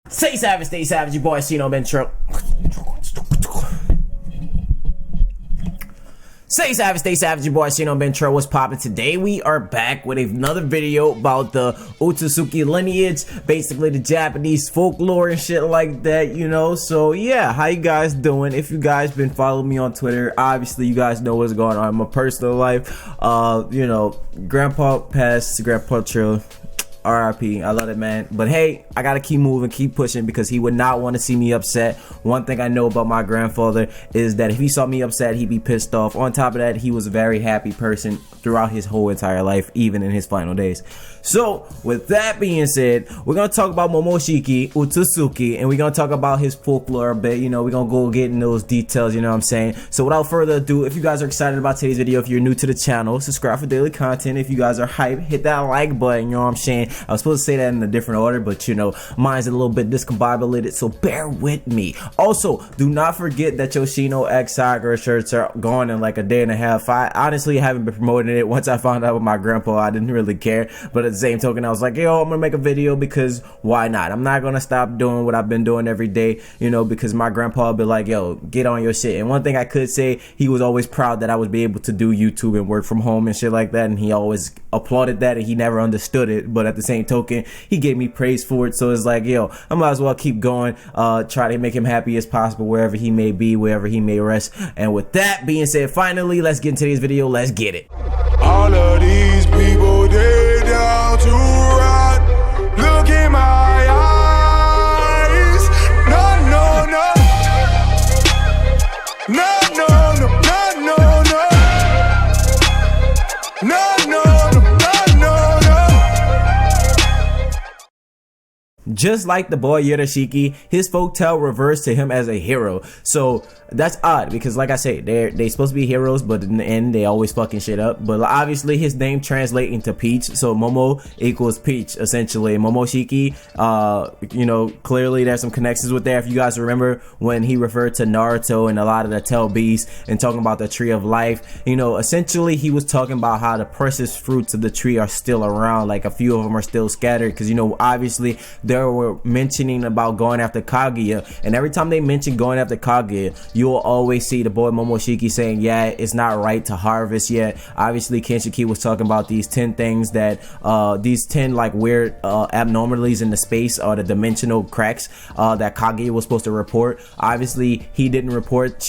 Stay savage, your boy ShinoBeenTrill. Stay savage, your boy ShinoBeenTrill. What's poppin'? Today we are back with another video about the Otsutsuki lineage, basically the Japanese folklore and shit like that, you know. So yeah, how you guys doing? If you guys been following me on Twitter, obviously you guys know what's going on in my personal life. You know, Grandpa passed, Grandpa Trill. RIP, I love it, man. But hey, I gotta keep moving, keep pushing, because he would not want to see me upset. One thing I know about my grandfather is that if he saw me upset, he'd be pissed off. On top of that, he was a very happy person throughout his whole entire life, even in his final days. So with that being said, we're gonna talk about Momoshiki Otsutsuki, and we're gonna talk about his folklore a bit. You know, we're gonna go get in those details, you know what I'm saying? So without further ado, if you guys are excited about today's video, if you're new to the channel, subscribe for daily content. If you guys are hyped, hit that like button, you know what I'm saying? I was supposed to say that in a different order, but you know, mine's a little bit discombobulated, so bear with me. Also, do not forget that your Shino X Sakura shirts are gone in like a day and a half. I honestly haven't been promoting it. Once I found out with my grandpa, I didn't really care, but at the same token, I was like, yo, I'm gonna make a video because why not? I'm not gonna stop doing what I've been doing every day, you know, because my grandpa would be like, yo, get on your shit. And one thing I could say, he was always proud that I would be able to do YouTube and work from home and shit like that, and he always applauded that, and he never understood it, but at the same token, he gave me praise for it. So it's like, yo, I might as well keep going, try to make him happy as possible wherever he may be, wherever he may rest. And with that being said, finally, let's get into today's video. Let's get it. All of these people, they down to rot. Look in my eyes. No, no, no. No, no, no, no, no, no. No, no, no, no, no, no. Just like the boy Yoroshiki, his folktale reversed to him as a hero. So that's odd because, like I say, they supposed to be heroes, but in the end they always fucking shit up. But obviously his name translates into peach, so Momo equals peach essentially. Momoshiki, you know, clearly there's some connections with there. If you guys remember when he referred to Naruto and a lot of the tail beasts and talking about the tree of life, you know, essentially he was talking about how the precious fruits of the tree are still around, like a few of them are still scattered, because you know, obviously they were mentioning about going after Kaguya, and every time they mention going after Kaguya, you'll always see the boy Momoshiki saying, yeah, it's not right to harvest yet. Obviously Kenshiki was talking about these 10 things that these 10 like weird abnormalities in the space, or the dimensional cracks that Kaguya was supposed to report. Obviously she didn't report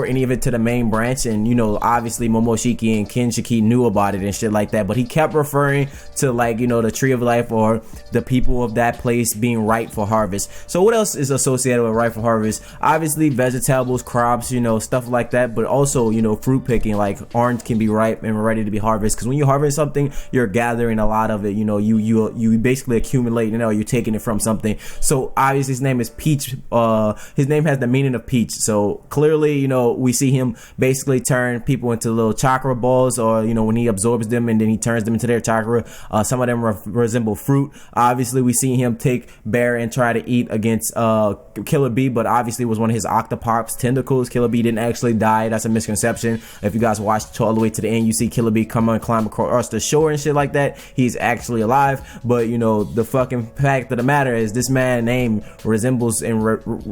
any of it to the main branch, and you know, obviously Momoshiki and Kenshiki knew about it and shit like that, but he kept referring to, like, you know, the tree of life or the people of that place being ripe for harvest. So what else is associated with ripe for harvest? Obviously vegetables, crops, you know, stuff like that, but also, you know, fruit picking, like orange can be ripe and ready to be harvested, because when you harvest something, you're gathering a lot of it, you know, you basically accumulate, you know, you're taking it from something. So obviously his name is Peach, his name has the meaning of peach, so clearly, you know, we see him basically turn people into little chakra balls, or you know, when he absorbs them and then he turns them into their chakra. Some of them resemble fruit. Obviously we see him take bear and try to eat against Killer Bee, but obviously it was one of his octopops tentacles. Killer Bee didn't actually die. That's a misconception. If you guys watched all the way to the end, you see Killer Bee come and climb across the shore and shit like that. He's actually alive, but you know, the fucking fact of the matter is this man name resembles and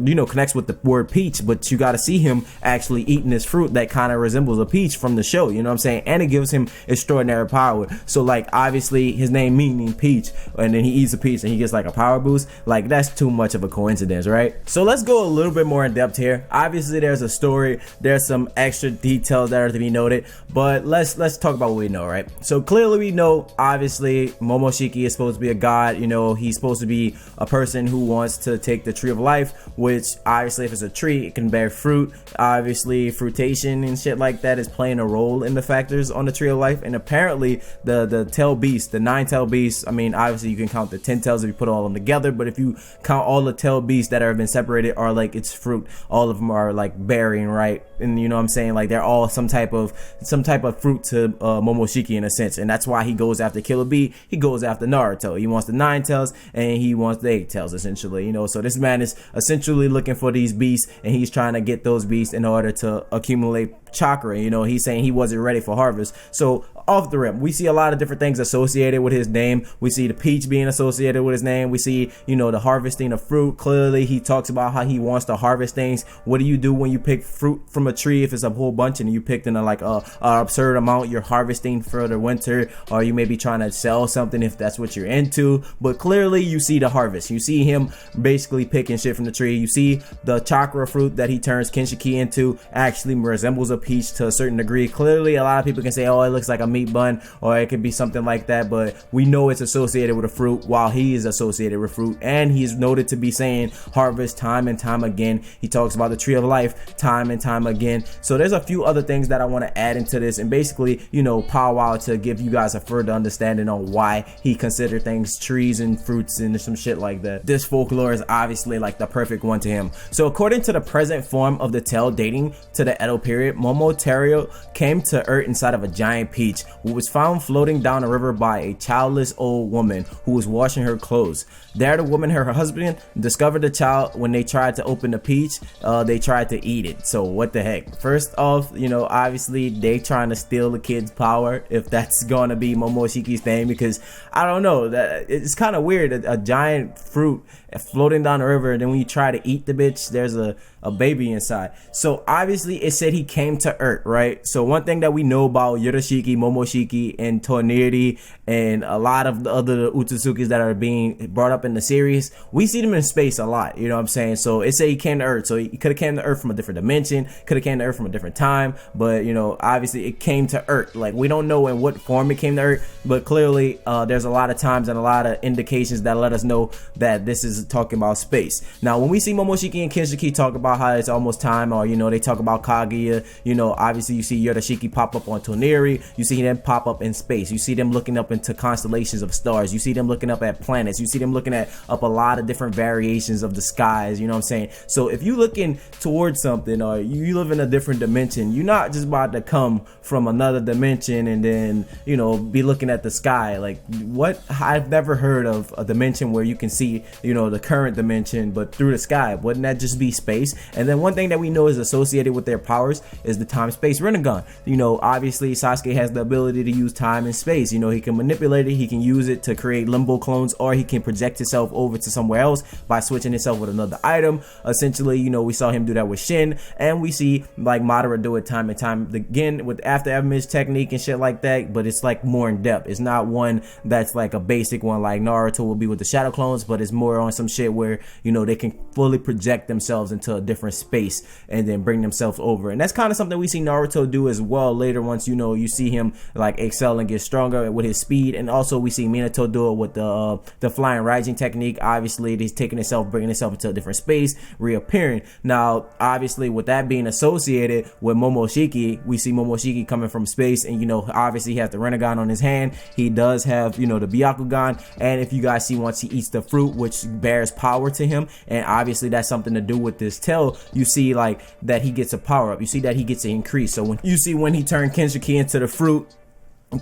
you know, connects with the word peach, but you got to see him actually eating this fruit that kind of resembles a peach from the show, you know what I'm saying? And it gives him extraordinary power. So like, obviously his name meaning peach, and then he eats a peach and he gets like a power boost. Like, that's too much of a coincidence, right? So let's go a little bit more in depth here. Obviously there's a story, there's some extra details that are to be noted, but let's talk about what we know, right? So clearly we know, obviously Momoshiki is supposed to be a god, you know, he's supposed to be a person who wants to take the tree of life, which obviously if it's a tree, it can bear fruit. Obviously fruitation and shit like that is playing a role in the factors on the tree of life. And apparently the tail beasts, the 9 tail beasts, I mean, obviously you can count the 10 tails if you put all of them together, but if you count all the tail beasts that have been separated, are like, it's fruit. All of them are like bearing, right? And you know what I'm saying, like they're all some type of fruit to Momoshiki in a sense. And that's why he goes after Killer Bee, he goes after Naruto. He wants the 9 tails and he wants the 8 tails essentially, you know. So this man is essentially looking for these beasts, and he's trying to get those beasts in order to accumulate chakra. You know, he's saying he wasn't ready for harvest. So off the rip, we see a lot of different things associated with his name. We see the peach being associated with his name. We see, you know, the harvesting of fruit. Clearly, he talks about how he wants to harvest things. What do you do when you pick fruit from a tree? If it's a whole bunch and you picked in a absurd amount, you're harvesting for the winter, or you may be trying to sell something if that's what you're into. But clearly, you see the harvest. You see him basically picking shit from the tree. You see the chakra fruit that he turns Kinshiki into actually resembles a peach to a certain degree. Clearly, a lot of people can say, oh, it looks like a meat bun, or it could be something like that, but we know it's associated with a fruit, while he is associated with fruit, and he's noted to be saying harvest time and time again. He talks about the tree of life time and time again. So there's a few other things that I want to add into this, and basically, you know, powwow to give you guys a further understanding on why he considered things trees and fruits and some shit like that. This folklore is obviously like the perfect one to him. So according to the present form of the tale dating to the Edo period, Momotaro came to Earth inside of a giant peach, who was found floating down a river by a childless old woman who was washing her clothes. There, the woman and her husband discovered the child. When they tried to open the peach, they tried to eat it. So what the heck? First off, you know, obviously they trying to steal the kid's power, if that's gonna be Momoshiki's thing, because I don't know, that it's kind of weird, a giant fruit floating down the river, and then when you try to eat the bitch, there's a baby inside. So obviously it said he came to Earth, right? So one thing that we know about Yorushiki, Momoshiki, and Toneri, and a lot of the other Otsutsukis that are being brought up in the series, we see them in space a lot, you know what I'm saying? So it said he came to Earth, so he could have came to Earth from a different dimension, could have came to Earth from a different time, but you know, obviously it came to Earth. Like, we don't know in what form it came to Earth, but clearly there's a lot of times and a lot of indications that let us know that this is talking about space. Now, when we see Momoshiki and Kinshiki talk about how it's almost time, or you know, they talk about Kaguya, you know, obviously you see Yorushiki pop up on Toneri, you see them pop up in space, you see them looking up into constellations of stars, you see them looking up at planets, you see them looking at up a lot of different variations of the skies, you know what I'm saying? So if you looking towards something, or you live in a different dimension, you're not just about to come from another dimension and then, you know, be looking at the sky. Like, what? I've never heard of a dimension where you can see, you know, the current dimension but through the sky. Wouldn't that just be space? And then one thing that we know is associated with their powers is the time space Rinnegan. You know, obviously Sasuke has the ability to use time and space. You know, he can manipulate it, he can use it to create limbo clones, or he can project himself over to somewhere else by switching himself with another item. Essentially, you know, we saw him do that with Shin, and we see like Madara do it time and time again with after image technique and shit like that, but it's like more in depth. It's not one that's like a basic one like Naruto will be with the shadow clones, but it's more on some shit where, you know, they can fully project themselves into a different space and then bring themselves over. And that's kind of something we see Naruto do as well later, once, you know, you see him like excel and get stronger with his speed. And also we see Minato do it with the flying rising technique. Obviously he's taking himself, bringing himself into a different space, reappearing. Now obviously with that being associated with Momoshiki, we see Momoshiki coming from space, and you know, obviously he has the Rinnegan on his hand, he does have, you know, the Byakugan, and if you guys see, once he eats the fruit, which bears power to him, and obviously that's something to do with this tale, you see like that he gets a power up, you see that he gets an increase. So when you see when he turned Kinshiki into the fruit,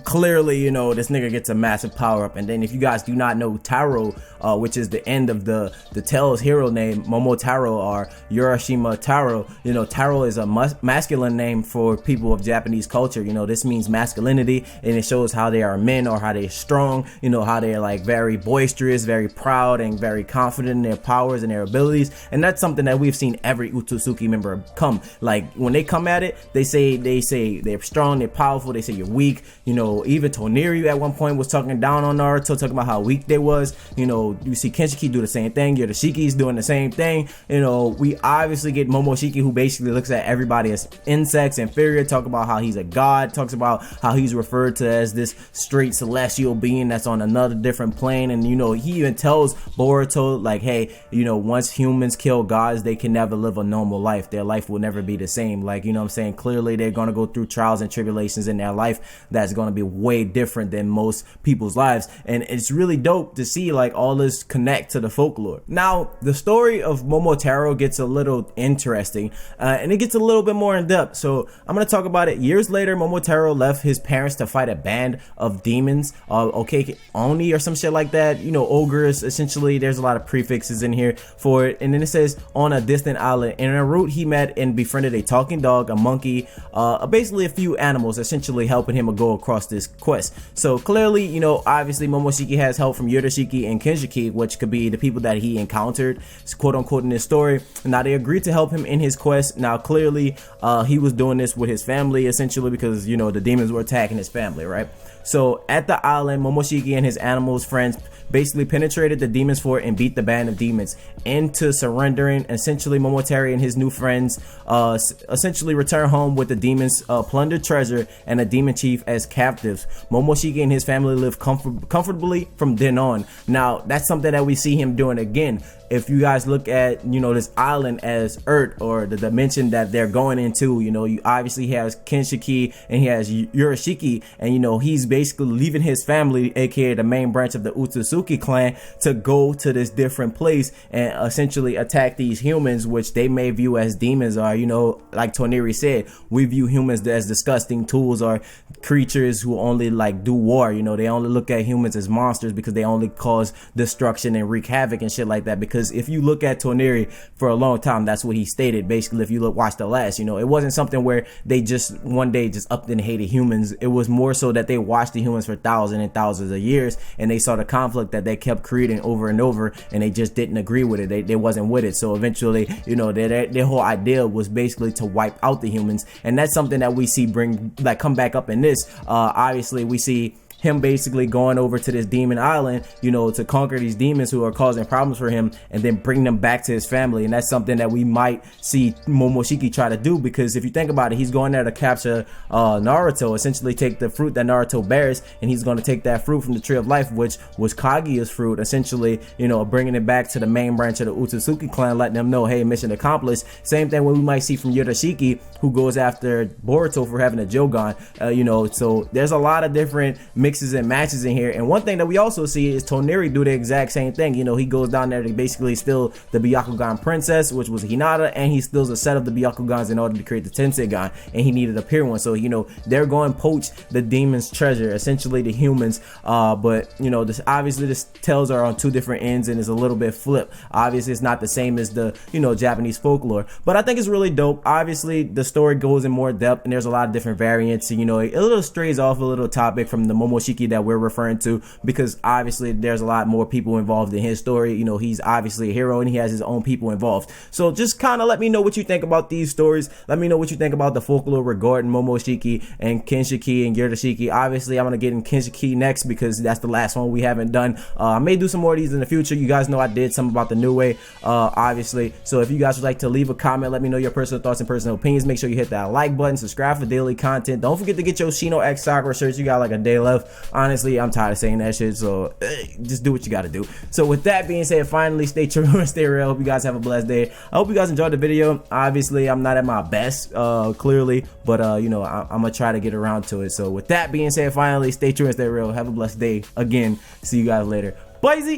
clearly, you know, this nigga gets a massive power up. And then if you guys do not know Taro, which is the end of the tale's hero name, Momotaro or Urashima Taro, you know, Taro is a masculine name for people of Japanese culture. You know, this means masculinity, and it shows how they are men, or how they're strong, you know, how they're like very boisterous, very proud, and very confident in their powers and their abilities. And that's something that we've seen every Otsutsuki member come. Like, when they come at it, they say they're strong, they're powerful, they say you're weak. You know, even Toneri at one point was talking down on Naruto, talking about how weak they was. You know, you see Kinshiki do the same thing, Yoroshiki's doing the same thing. You know, we obviously get Momoshiki, who basically looks at everybody as insects, inferior, talk about how he's a god, talks about how he's referred to as this straight celestial being that's on another different plane. And you know, he even tells Boruto like, hey, you know, once humans kill gods, they can never live a normal life, their life will never be the same. Like, you know what I'm saying, clearly they're going to go through trials and tribulations in their life that's going to be way different than most people's lives. And it's really dope to see like all this connect to the folklore. Now the story of Momotaro gets a little interesting, and it gets a little bit more in depth, so I'm going to talk about it. Years later, Momotaro left his parents to fight a band of demons, Oni or some shit like that, you know, ogres essentially. There's a lot of prefixes in here for it. And then it says, on a distant island, in a route he met and befriended a talking dog, a monkey, basically a few animals, essentially helping him go across across this quest. So clearly, you know, obviously Momoshiki has help from Yorishiki and Kinshiki, which could be the people that he encountered, quote unquote, in this story. Now they agreed to help him in his quest. Now clearly he was doing this with his family, essentially, because, you know, the demons were attacking his family, right? So at the island, Momoshiki and his animals friends basically penetrated the demons fort and beat the band of demons into surrendering. Essentially, Momotaro and his new friends essentially return home with the demons' plundered treasure and a demon chief as captives. Momoshiki and his family live comfortably from then on. Now, that's something that we see him doing again. If you guys look at, you know, this island as Earth, or the dimension that they're going into, you know, you obviously has Kinshiki and he has Yorishiki, and, you know, he's basically leaving his family, aka the main branch of the Otsutsuki clan, to go to this different place and essentially attack these humans, which they may view as demons, or, you know, like Toneri said, we view humans as disgusting tools or creatures who only like do war. You know, they only look at humans as monsters because they only cause destruction and wreak havoc and shit like that. Because if you look at Toneri for a long time, that's what he stated. Basically, if you watch The Last, you know, it wasn't something where they just one day just upped and hated humans. It was more so that they watched the humans for thousands and thousands of years, and they saw the conflict that they kept creating over and over, and they just didn't agree with it. They wasn't with it. So eventually, you know, their whole idea was basically to wipe out the humans, and that's something that we see come back up in this. Obviously, we see him basically going over to this demon island, you know, to conquer these demons who are causing problems for him, and then bring them back to his family. And that's something that we might see Momoshiki try to do, because if you think about it, he's going there to capture Naruto, essentially take the fruit that Naruto bears, and he's going to take that fruit from the Tree of Life, which was Kaguya's fruit, essentially, you know, bringing it back to the main branch of the Otsutsuki clan, letting them know, hey, mission accomplished. Same thing what we might see from Yorishiki, who goes after Boruto for having a Jogan, you know. So there's a lot of different mixes and matches in here. And one thing that we also see is Toneri do the exact same thing. You know, he goes down there to basically steal the Byakugan princess, which was Hinata, and he steals a set of the Byakugans in order to create the Tenseigan, and he needed a pure one. So, you know, they're going to poach the demon's treasure, essentially the humans, but, you know, this obviously this tales are on two different ends and is a little bit flip. Obviously it's not the same as the, you know, Japanese folklore, but I think it's really dope. Obviously the story goes in more depth, and there's a lot of different variants. You know, it a little strays off a little topic from the Momoshiki that we're referring to, because obviously there's a lot more people involved in his story. You know, he's obviously a hero and he has his own people involved. So just kind of let me know what you think about these stories. Let me know what you think about the folklore regarding Momoshiki and Kinshiki and Yorishiki. Obviously I'm gonna get in Kinshiki next, because that's the last one we haven't done. I may do some more of these in the future. You guys know I did some about the new way, obviously. So if you guys would like to leave a comment, let me know your personal thoughts and personal opinions. Make sure you hit that like button, subscribe for daily content. Don't forget to get your Shino X Chakra shirts. You got like a day left. Honestly, I'm tired of saying that shit, so just do what you gotta do. So with that being said, finally, stay true and stay real. Hope you guys have a blessed day. I hope you guys enjoyed the video. Obviously I'm not at my best, clearly, but you know, I'm gonna try to get around to it. So with that being said, finally, stay true and stay real. Have a blessed day. Again, see you guys later. Bye.